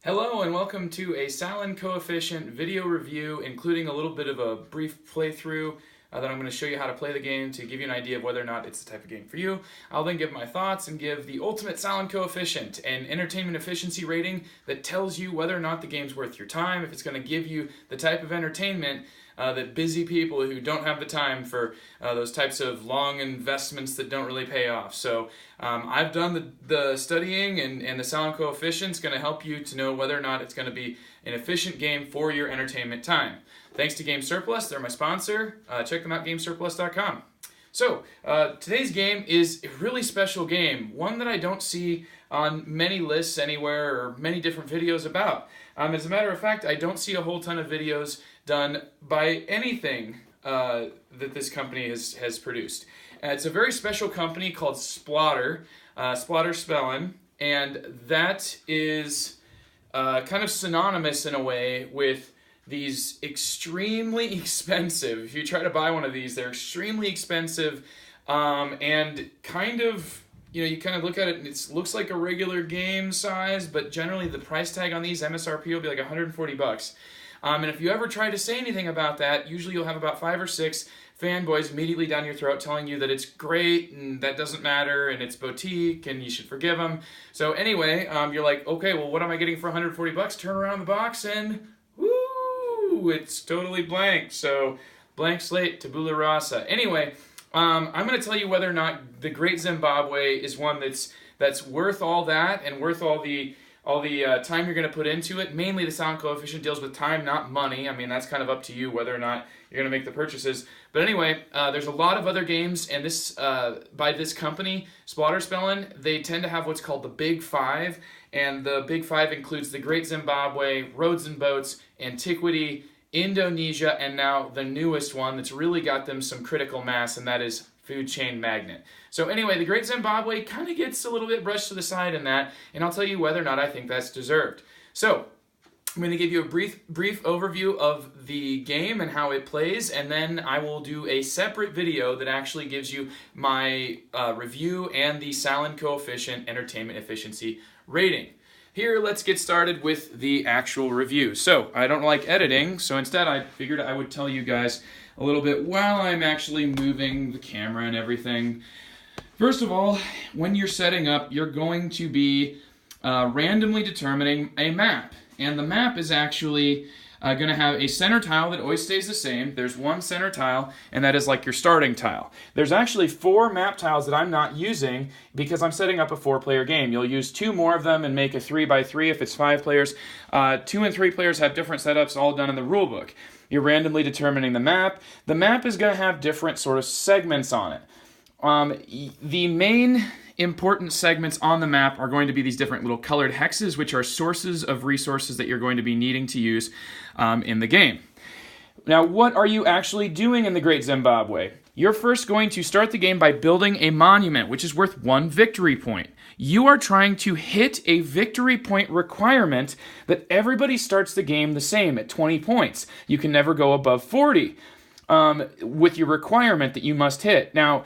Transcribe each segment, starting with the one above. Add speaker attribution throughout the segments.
Speaker 1: Hello and welcome to a Sallen Coefficient video review, including a little bit of a brief playthrough that I'm going to show you how to play the game to give you an idea of whether or not it's the type of game for you. I'll then give my thoughts and give the ultimate Sallen Coefficient, an entertainment efficiency rating that tells you whether or not the game's worth your time, if it's going to give you the type of entertainment that busy people who don't have the time for those types of long investments that don't really pay off. So I've done the studying, and the Sallen Coefficient's going to help you to know whether or not it's going to be an efficient game for your entertainment time. Thanks to Game Surplus, they're my sponsor. Check them out, gamesurplus.com. So today's game is a really special game, one that I don't see on many lists anywhere or many different videos about. As a matter of fact, I don't see a whole ton of videos done by anything that this company has produced. It's a very special company called Splotter Spellen, and that is kind of synonymous in a way with these extremely expensive. If you try to buy one of these, they're extremely expensive, and kind of, you kind of look at it and it looks like a regular game size, but generally the price tag on these, MSRP, will be like $140. And if you ever try to say anything about that, usually you'll have about 5 or 6 fanboys immediately down your throat telling you that it's great and that doesn't matter and it's boutique and you should forgive them. So anyway, you're like, okay, well, what am I getting for $140? Turn around the box and woo, it's totally blank. So blank slate, tabula rasa. Anyway, I'm going to tell you whether or not the Great Zimbabwe is one that's worth all that and worth all the time you're going to put into it. Mainly the Sallen Coefficient deals with time, not money. I mean, that's kind of up to you whether or not you're going to make the purchases. But anyway, there's a lot of other games, and this by this company, Splotter Spellen, they tend to have what's called the Big Five, and the Big Five includes the Great Zimbabwe, Roads and Boats, Antiquity, Indonesia, and now the newest one that's really got them some critical mass, and that is Food Chain Magnate. So anyway, the Great Zimbabwe kind of gets a little bit brushed to the side in that, and I'll tell you whether or not I think that's deserved. So I'm going to give you a brief overview of the game and how it plays, and then I will do a separate video that actually gives you my review and the Sallen Coefficient entertainment efficiency rating. Here, let's get started with the actual review. So I don't like editing, so instead I figured I would tell you guys a little bit while I'm actually moving the camera and everything. First of all, when you're setting up, you're going to be randomly determining a map. And the map is actually going to have a center tile that always stays the same. There's one center tile, and that is like your starting tile. There's actually 4 map tiles that I'm not using because I'm setting up a 4-player game. You'll use 2 more of them and make a 3x3 if it's 5 players. 2 and 3 players have different setups, all done in the rulebook. You're randomly determining the map. The map is going to have different sort of segments on it. The main important segments on the map are going to be these different little colored hexes, which are sources of resources that you're going to be needing to use in the game. Now, what are you actually doing in the Great Zimbabwe? You're first going to start the game by building a monument, which is worth 1 victory point. You are trying to hit a victory point requirement that everybody starts the game the same at 20 points. You can never go above 40 with your requirement that you must hit. Now,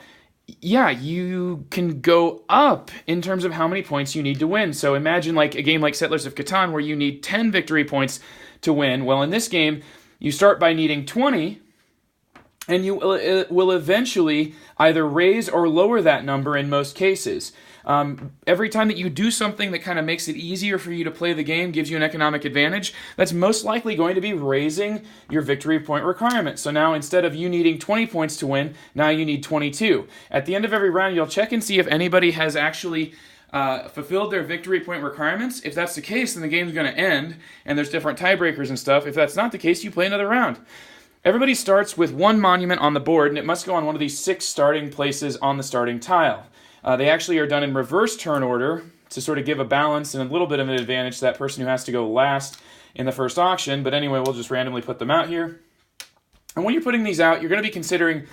Speaker 1: yeah, you can go up in terms of how many points you need to win. So imagine like a game like Settlers of Catan where you need 10 victory points to win. Well, in this game, you start by needing 20, and you will eventually either raise or lower that number in most cases. Every time that you do something that kind of makes it easier for you to play the game, gives you an economic advantage, that's most likely going to be raising your victory point requirement. So now instead of you needing 20 points to win, now you need 22. At the end of every round, you'll check and see if anybody has actually fulfilled their victory point requirements. If that's the case, then the game's going to end, and there's different tiebreakers and stuff. If that's not the case, you play another round. Everybody starts with 1 monument on the board, and it must go on one of these 6 starting places on the starting tile. They actually are done in reverse turn order to sort of give a balance and a little bit of an advantage to that person who has to go last in the first auction. But anyway, we'll just randomly put them out here. And when you're putting these out, you're going to be considering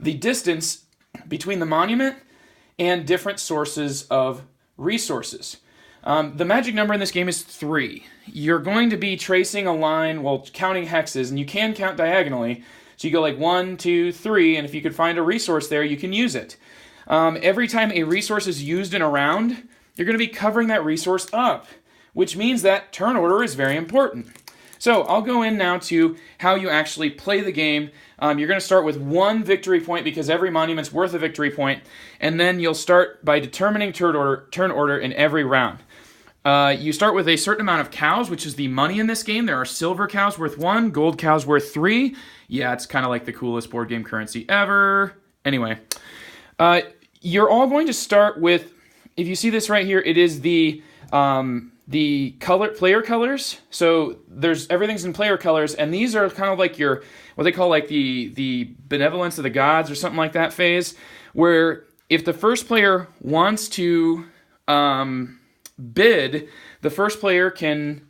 Speaker 1: the distance between the monument and different sources of resources. The magic number in this game is 3. You're going to be tracing a line, well, counting hexes, and you can count diagonally. So you go like 1, 2, 3, and if you could find a resource there, you can use it. Every time a resource is used in a round, you're going to be covering that resource up which means that turn order is very important. So I'll go in now to how you actually play the game. You're going to start with 1 victory point because every monument's worth a victory point, and then you'll start by determining turn order in every round. You start with a certain amount of cows, which is the money in this game. There are silver cows worth 1, gold cows worth 3. Yeah, it's kind of like the coolest board game currency ever. Anyway, you're all going to start with, if you see this right here, it is the player colors. So everything's in player colors, and these are kind of like what they call like the benevolence of the gods or something like that phase, where if the first player wants to bid, the first player can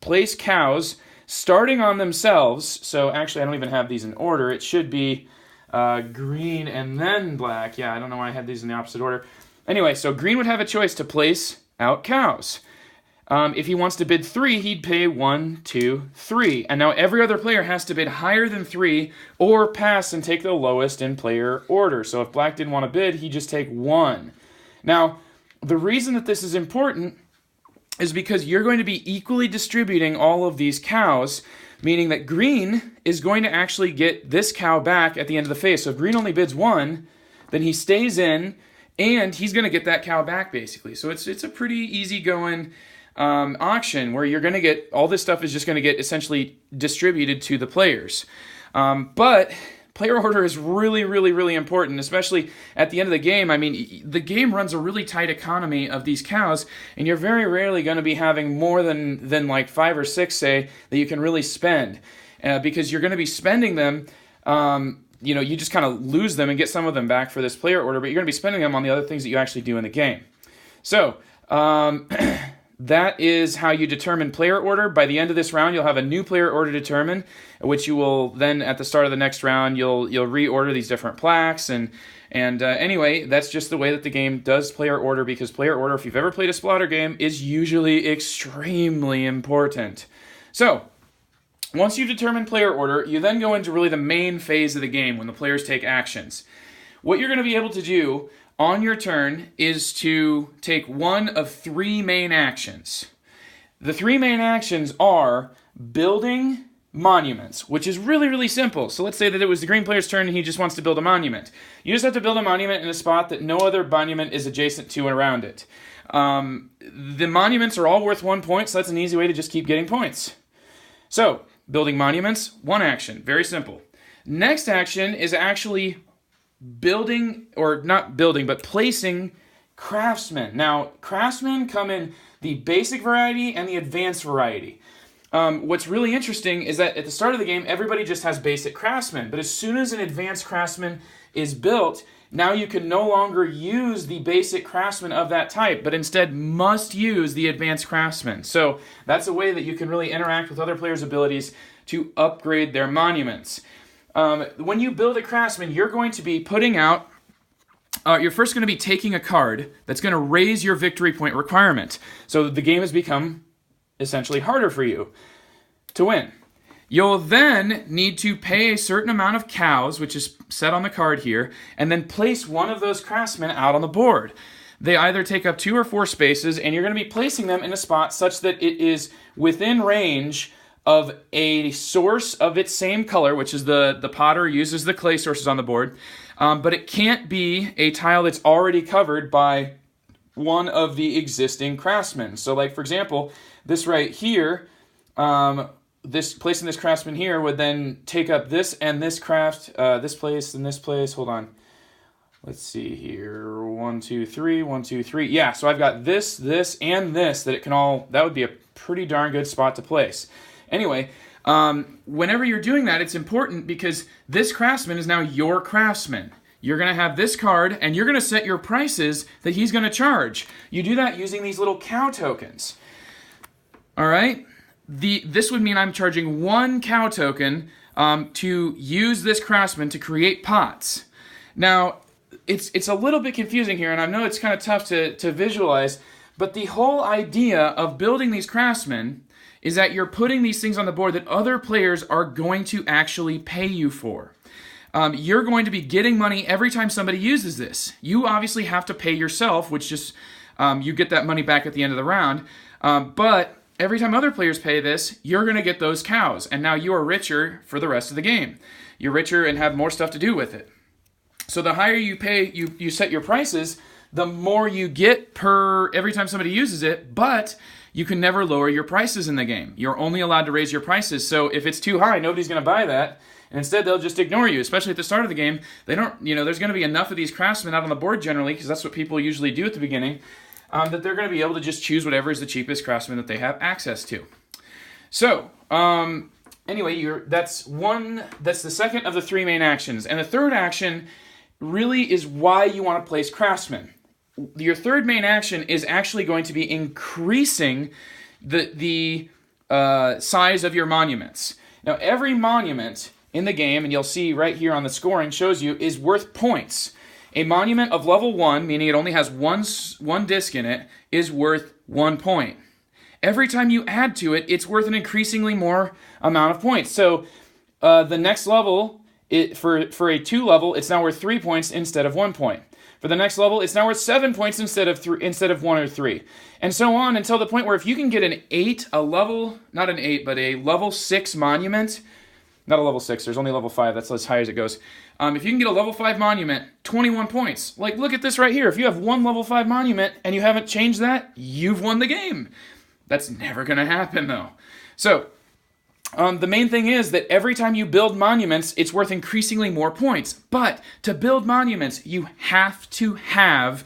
Speaker 1: place cows starting on themselves. So actually, I don't even have these in order. It should be green and then black. Yeah, I don't know why I had these in the opposite order. Anyway, so green would have a choice to place out cows. If he wants to bid 3, he'd pay 1, 2, 3. And now every other player has to bid higher than 3 or pass and take the lowest in player order. So if black didn't want to bid, he'd just take 1. Now, the reason that this is important is because you're going to be equally distributing all of these cows, meaning that green is going to actually get this cow back at the end of the phase. So if green only bids 1, then he stays in, and he's going to get that cow back, basically. So it's a pretty easy-going auction where you're going to get, all this stuff is just going to get essentially distributed to the players. But player order is really, really, really important, especially at the end of the game. I mean, the game runs a really tight economy of these cows, and you're very rarely going to be having more than like 5 or 6, say, that you can really spend. Because you're going to be spending them, you just kind of lose them and get some of them back for this player order, but you're going to be spending them on the other things that you actually do in the game. So, that is how you determine player order. By the end of this round, you'll have a new player order determined, which you will then, at the start of the next round, you'll reorder these different plaques. And anyway, that's just the way that the game does player order, because player order, if you've ever played a Splotter game, is usually extremely important. So, once you've determined player order, you then go into really the main phase of the game when the players take actions. What you're going to be able to do on your turn is to take one of 3 main actions. The 3 main actions are building monuments, which is really, really simple. So let's say that it was the green player's turn and he just wants to build a monument. You just have to build a monument in a spot that no other monument is adjacent to and around it. The monuments are all worth 1 point, so that's an easy way to just keep getting points. So, building monuments, 1 action. Very simple. Next action is actually building, or not building, but placing craftsmen. Now, craftsmen come in the basic variety and the advanced variety. What's really interesting is that at the start of the game, everybody just has basic craftsmen, but as soon as an advanced craftsman is built, now you can no longer use the basic craftsman of that type, but instead must use the advanced craftsman. So that's a way that you can really interact with other players' abilities to upgrade their monuments. When you build a craftsman, you're going to be putting out, you're first going to be taking a card that's going to raise your victory point requirement. So the game has become essentially harder for you to win. You'll then need to pay a certain amount of cows, which is set on the card here, and then place one of those craftsmen out on the board. They either take up 2 or 4 spaces, and you're going to be placing them in a spot such that it is within range of a source of its same color, which is the potter uses the clay sources on the board, but it can't be a tile that's already covered by one of the existing craftsmen. So like, for example, this right here, placing this craftsman here would then take up this and this craft, this place and this place. Hold on. Let's see here. 1, 2, 3, 1, 2, 3. Yeah, so I've got this, and this that it can all, that would be a pretty darn good spot to place. Anyway, whenever you're doing that, it's important because this craftsman is now your craftsman. You're going to have this card, and you're going to set your prices that he's going to charge. You do that using these little cow tokens. All right? This would mean I'm charging 1 cow token to use this craftsman to create pots. Now, it's a little bit confusing here, and I know it's kind of tough to visualize, but the whole idea of building these craftsmen is that you're putting these things on the board that other players are going to actually pay you for. You're going to be getting money every time somebody uses this. You obviously have to pay yourself, which just you get that money back at the end of the round. But every time other players pay this, you're going to get those cows, and now you are richer for the rest of the game. You're richer and have more stuff to do with it. So the higher you pay, you set your prices, the more you get per every time somebody uses it, but you can never lower your prices in the game. You're only allowed to raise your prices. So if it's too high, nobody's going to buy that. And instead, they'll just ignore you, especially at the start of the game. They don't, there's going to be enough of these craftsmen out on the board generally, because that's what people usually do at the beginning, that they're going to be able to just choose whatever is the cheapest craftsman that they have access to. So, anyway, that's the second of the three main actions. And the third action really is why you want to place craftsmen. Your third main action is actually going to be increasing the size of your monuments. Now, every monument in the game, and you'll see right here on the scoring, shows you, is worth points. A monument of level 1, meaning it only has one disc in it, is worth 1 point. Every time you add to it, it's worth an increasingly more amount of points. So the next level, for a 2 level, it's now worth 3 points instead of 1 point. For the next level, it's now worth 7 points instead of 1 or 3. And so on until the point where if you can get a level 6 monument, not a level 6, there's only level 5, that's as high as it goes. If you can get a level 5 monument, 21 points. Like, look at this right here. If you have one level 5 monument and you haven't changed that, you've won the game. That's never going to happen, though. So, the main thing is that every time you build monuments, it's worth increasingly more points. But to build monuments, you have to have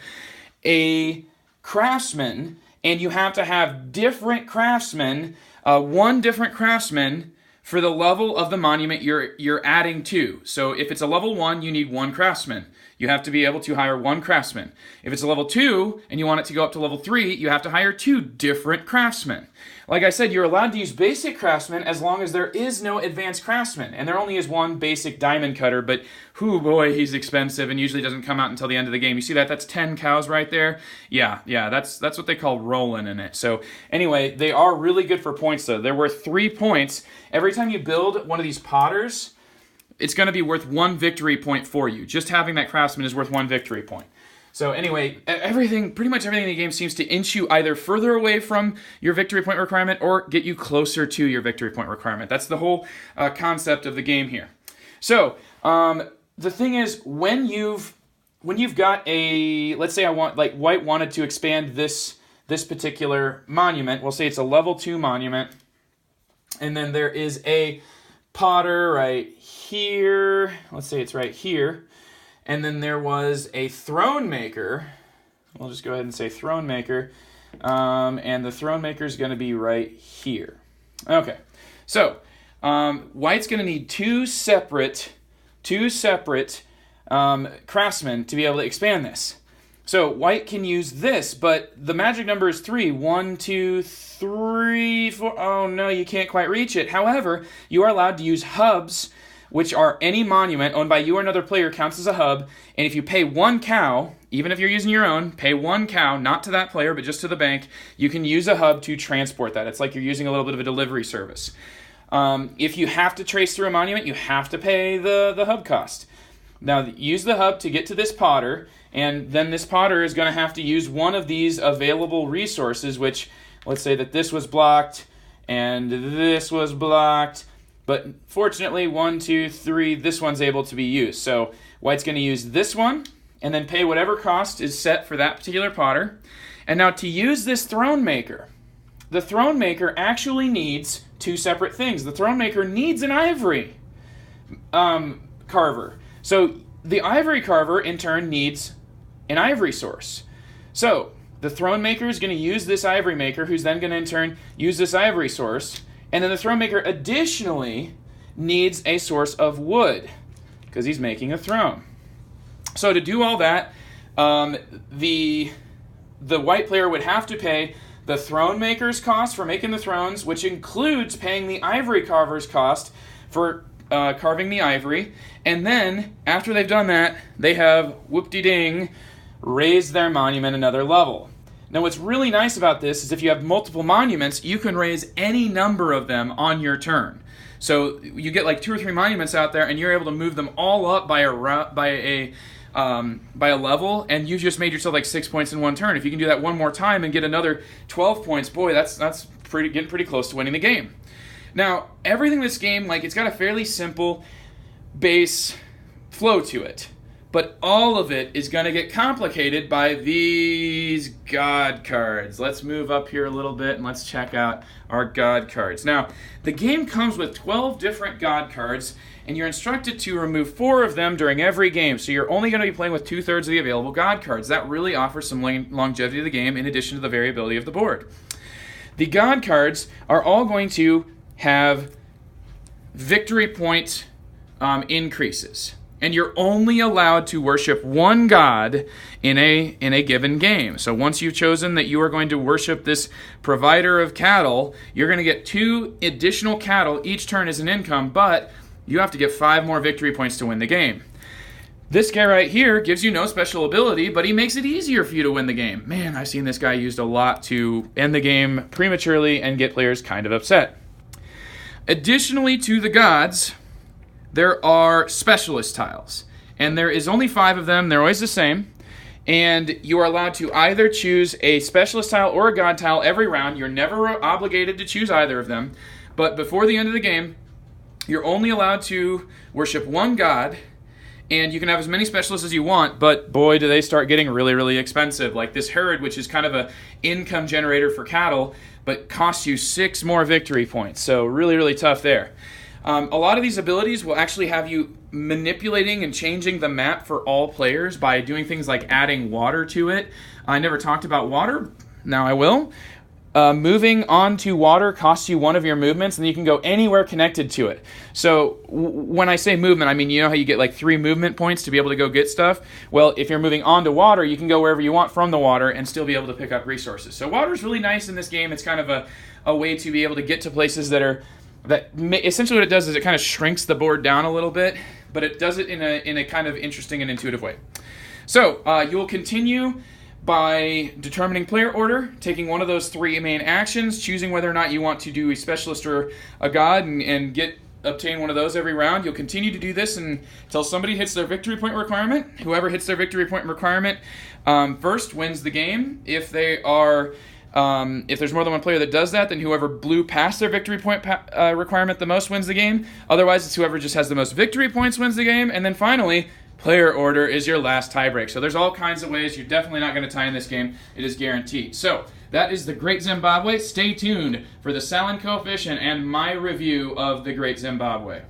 Speaker 1: a craftsman, and you have to have different craftsmen, one different craftsman for the level of the monument you're adding to. So if it's a level 1, you need 1 craftsman. You have to be able to hire 1 craftsman. If it's a level 2 and you want it to go up to level 3, you have to hire 2 different craftsmen. Like I said, you're allowed to use basic craftsmen as long as there is no advanced craftsman. And there only is 1 basic diamond cutter, but whoo boy, he's expensive and usually doesn't come out until the end of the game. You see that? That's 10 cows right there. Yeah, that's what they call rolling in it. So anyway, they are really good for points though. They're worth 3 points. Every time you build one of these potters, it's going to be worth 1 victory point for you. Just having that craftsman is worth 1 victory point. So anyway, pretty much everything in the game seems to inch you either further away from your victory point requirement or get you closer to your victory point requirement. That's the whole concept of the game here. So the thing is, when you've got let's say White wanted to expand this particular monument. We'll say it's a level 2 monument, and then there is a potter right here. Let's say it's right here. And then there was a throne maker. We'll just go ahead and say throne maker. And the throne maker is going to be right here. Okay. So, White's going to need two separate craftsmen to be able to expand this. So, White can use this, but the magic number is 3. 1, 2, 3, 4. Oh, no, you can't quite reach it. However, you are allowed to use hubs, which are any monument owned by you or another player counts as a hub, and if you pay 1 cow, even if you're using your own, pay 1 cow, not to that player, but just to the bank, you can use a hub to transport that. It's like you're using a little bit of a delivery service. If you have to trace through a monument, you have to pay the hub cost. Now, use the hub to get to this potter, and then this potter is going to have to use one of these available resources, which, let's say that this was blocked, and this was blocked, but fortunately, 1, 2, 3, this one's able to be used. So White's going to use this one and then pay whatever cost is set for that particular potter. And now to use this throne maker, the throne maker actually needs 2 separate things. The throne maker needs an ivory carver. So the ivory carver, in turn, needs an ivory source. So the throne maker is going to use this ivory maker, who's then going to, in turn, use this ivory source. And then the throne maker additionally needs a source of wood because he's making a throne. So to do all that, the white player would have to pay the throne maker's cost for making the thrones, which includes paying the ivory carver's cost for carving the ivory. And then, after they've done that, they have, whoop-de-ding, raised their monument another level. Now, what's really nice about this is if you have multiple monuments, you can raise any number of them on your turn. So you get like 2 or 3 monuments out there, and you're able to move them all up by a by a level, and you just made yourself like 6 points in one turn. If you can do that one more time and get another 12 points, boy, that's getting pretty close to winning the game. Now, everything in this game, like, it's got a fairly simple base flow to it, but all of it is going to get complicated by these God cards. Let's move up here a little bit and let's check out our God cards. Now, the game comes with 12 different God cards, and you're instructed to remove 4 of them during every game, so you're only going to be playing with 2/3 of the available God cards. That really offers some longevity to the game in addition to the variability of the board. The God cards are all going to have victory point increases, and you're only allowed to worship one god in a given game. So once you've chosen that you are going to worship this provider of cattle, you're going to get 2 additional cattle each turn as an income, but you have to get 5 more victory points to win the game. This guy right here gives you no special ability, but he makes it easier for you to win the game. Man, I've seen this guy used a lot to end the game prematurely and get players kind of upset. Additionally to the gods, there are specialist tiles, and there is only 5 of them. They're always the same, and you are allowed to either choose a specialist tile or a god tile every round. You're never obligated to choose either of them, but before the end of the game, you're only allowed to worship one god, and you can have as many specialists as you want, but boy, do they start getting really, really expensive. Like this herd, which is kind of an income generator for cattle, but costs you 6 more victory points, so really, really tough there. A lot of these abilities will actually have you manipulating and changing the map for all players by doing things like adding water to it. I never talked about water. Now I will. Moving onto water costs you 1 of your movements, and you can go anywhere connected to it. So when I say movement, I mean, you know how you get like 3 movement points to be able to go get stuff? Well, if you're moving onto water, you can go wherever you want from the water and still be able to pick up resources. So water is really nice in this game. It's kind of a way to be able to get to places essentially what it does is it kind of shrinks the board down a little bit, but it does it in a kind of interesting and intuitive way. So you will continue by determining player order, taking one of those 3 main actions, choosing whether or not you want to do a specialist or a god, and obtain one of those every round. You'll continue to do this until somebody hits their victory point requirement. Whoever hits their victory point requirement first wins the game. If there's more than one player that does that, then whoever blew past their victory point requirement the most wins the game. Otherwise, it's whoever just has the most victory points wins the game. And then finally, player order is your last tiebreak. So there's all kinds of ways. You're definitely not going to tie in this game. It is guaranteed. So that is the Great Zimbabwe. Stay tuned for the Sallen Coefficient and my review of the Great Zimbabwe.